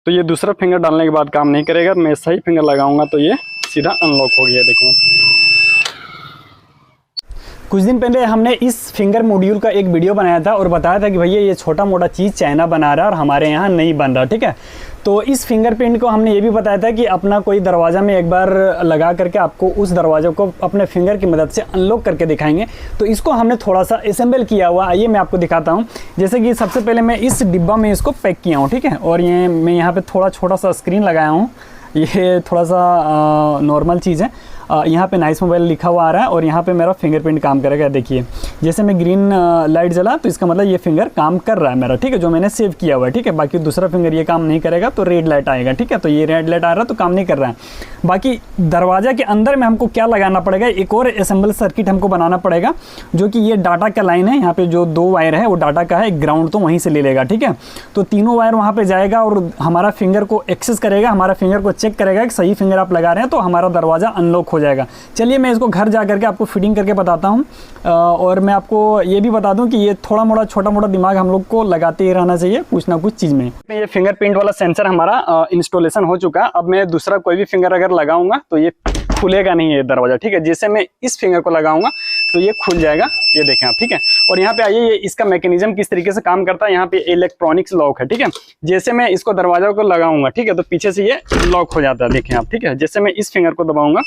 तो ये दूसरा फिंगर डालने के बाद काम नहीं करेगा, मैं सही फिंगर लगाऊंगा तो ये सीधा अनलॉक हो गया। देखें, कुछ दिन पहले हमने इस फिंगर मॉड्यूल का एक वीडियो बनाया था और बताया था कि भैया ये छोटा मोटा चीज़ चाइना बना रहा है और हमारे यहाँ नहीं बन रहा, ठीक है। तो इस फिंगरप्रिंट को हमने ये भी बताया था कि अपना कोई दरवाज़ा में एक बार लगा करके आपको उस दरवाजे को अपने फिंगर की मदद से अनलॉक करके दिखाएंगे। तो इसको हमने थोड़ा सा असेंबल किया हुआ, आइए मैं आपको दिखाता हूँ। जैसे कि सबसे पहले मैं इस डिब्बा में इसको पैक किया हूँ, ठीक है। और ये मैं यहाँ पर थोड़ा छोटा सा स्क्रीन लगाया हूँ, ये थोड़ा सा नॉर्मल चीज़ है। यहाँ पे नाइस मोबाइल लिखा हुआ आ रहा है और यहाँ पे मेरा फिंगरप्रिंट काम करेगा। देखिए जैसे मैं ग्रीन लाइट जला तो इसका मतलब ये फिंगर काम कर रहा है मेरा, ठीक है, जो मैंने सेव किया हुआ है, ठीक है। बाकी दूसरा फिंगर ये काम नहीं करेगा तो रेड लाइट आएगा, ठीक है। तो ये रेड लाइट आ रहा है तो काम नहीं कर रहा है। बाकी दरवाजा के अंदर में हमको क्या लगाना पड़ेगा, एक और असेंबल सर्किट हमको बनाना पड़ेगा, जो कि ये डाटा का लाइन है। यहाँ पे जो 2 वायर है वो डाटा का है, ग्राउंड तो वहीं से ले लेगा, ठीक है। तो तीनों वायर वहाँ पे जाएगा और हमारा फिंगर को एक्सेस करेगा, हमारा फिंगर को चेक करेगा कि सही फिंगर आप लगा रहे हैं, तो हमारा दरवाज़ा अनलॉक हो जाएगा। चलिए मैं इसको घर जा करके आपको फिटिंग करके बताता हूँ। और मैं आपको ये भी बता दूं कि ये थोड़ा मोड़ा छोटा मोटा दिमाग हम लोग को लगाते ही रहना चाहिए कुछ ना कुछ चीज़ में। ये फिंगरप्रिंट वाला सेंसर हमारा इंस्टॉलेशन हो चुका है। अब मैं दूसरा कोई भी फिंगर अगर लगाऊंगा तो ये खुलेगा नहीं ये दरवाजा, ठीक है। जैसे मैं इस फिंगर को लगाऊंगा तो ये खुल जाएगा, ये देखें आप, ठीक है। और यहाँ पे आइए, ये इसका मैकेनिज्म किस तरीके से काम करता है। यहाँ पे इलेक्ट्रॉनिक्स लॉक है, ठीक है। जैसे मैं इसको दरवाजा को लगाऊंगा, ठीक है, तो पीछे से ये लॉक हो जाता है, देखें आप, ठीक है। जैसे मैं इस फिंगर को दबाऊंगा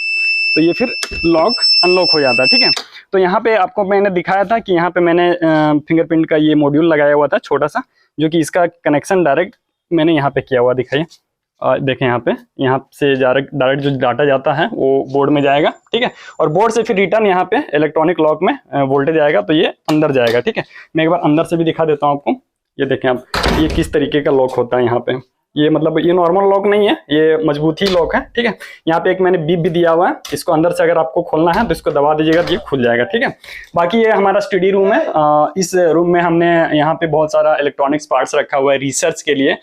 तो ये फिर लॉक अनलॉक हो जाता है, ठीक है। तो यहाँ पे आपको मैंने दिखाया था कि यहाँ पे मैंने फिंगरप्रिंट का ये मॉड्यूल लगाया हुआ था छोटा सा, जो कि इसका कनेक्शन डायरेक्ट मैंने यहाँ पे किया हुआ, दिखाइए। देखें यहाँ पे, यहाँ से डायरेक्ट जो डाटा जाता है वो बोर्ड में जाएगा, ठीक है। और बोर्ड से फिर रिटर्न यहाँ पे इलेक्ट्रॉनिक लॉक में वोल्टेज आएगा तो ये अंदर जाएगा, ठीक है। मैं एक बार अंदर से भी दिखा देता हूँ आपको। ये देखें आप, ये किस तरीके का लॉक होता है यहाँ पे। ये मतलब ये नॉर्मल लॉक नहीं है, ये मजबूत ही लॉक है, ठीक है। यहाँ पे एक मैंने बीप भी दिया हुआ है, इसको अंदर से अगर आपको खोलना है तो इसको दबा दीजिएगा तो ये खुल जाएगा, ठीक है। बाकी ये हमारा स्टडी रूम है। इस रूम में हमने यहाँ पे बहुत सारा इलेक्ट्रॉनिक्स पार्ट्स रखा हुआ है रिसर्च के लिए।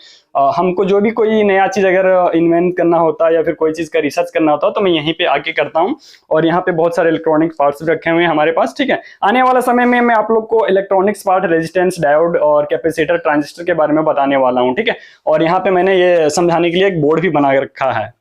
हमको जो भी कोई नया चीज़ अगर इन्वेंट करना होता है या फिर कोई चीज़ का रिसर्च करना होता है तो मैं यहीं पे आके करता हूँ। और यहाँ पे बहुत सारे इलेक्ट्रॉनिक पार्ट्स रखे हुए हैं हमारे पास, ठीक है। आने वाला समय में मैं आप लोग को इलेक्ट्रॉनिक्स पार्ट, रेजिस्टेंस, डायोड और कैपेसिटर, ट्रांजिस्टर के बारे में बताने वाला हूँ, ठीक है। और यहाँ पे मैंने ये समझाने के लिए एक बोर्ड भी बना रखा है।